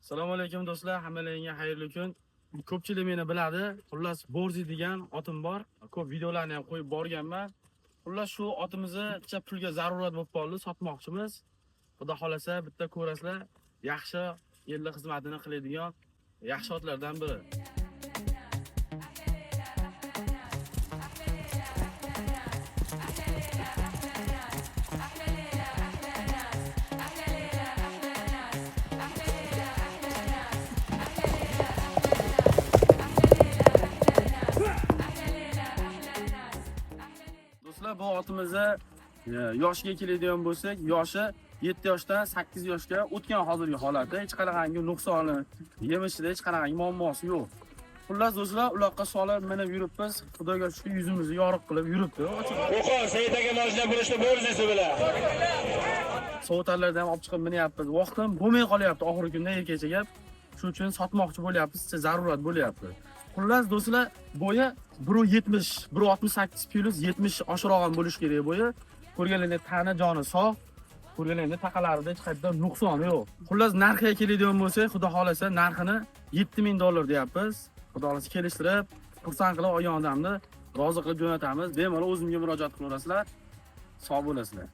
Assalomu alaykum do'stlar, hammalaringga xayrli kun. Ko'pchilik meni biladi. Xullas Borzi degan otim bor. Ko'p videolarni ham qo'yib borganman. Xullas shu otimizni bitta pulga zarurat bo'lib qoldi, sotmoqchimiz. Xudo xolasa bitta ko'rasizlar, yaxshi elda xizmatini qiladigan yaxshi otlardan biri. Bu otimizni yoshiga keladigan bo'lsak, yoshi 7 yoshdan 8 yoshga o'tgan hozirgi holati, hech qanaqangi nuqsoni, yemishida hech qanaqangi muammosi yo'q. Xullas do'stlar, uloqqa solib minib yuribmiz. Xudoga shukur yuzimizni yorug' qilib yuribdi. Qo'qon Said aka mashina bo'lishni bo'rzisi bilan. Sovutarlardan ham olib chiqib minyapmiz. Vaqtim bo'lmay qolyapti oxirgi kunda erkacha gap. Shuning uchun sotmoqchi bo'lyapmiz, sizga zarurat bo'lyapti. Xullas do'stlar, bo'yi 1.70, 1.68 plus 70 oshiroq ham bo'lish kerak bo'yi. Ko'rganlaringiz tana joni sog'. Ko'rganlaringiz taqalarida hech qayerda nuqson yo'q. Xullas narxiga keladigan bo'lsak, xudo xolasa narxini $7000 deyapmiz. Xudo xolasa kelishtirib, xursand qilib olgan odamni rozi qilib jo'natamiz. Bemalol o'zimga murojaat qilaverasizlar. Sog' bo'lasizlar.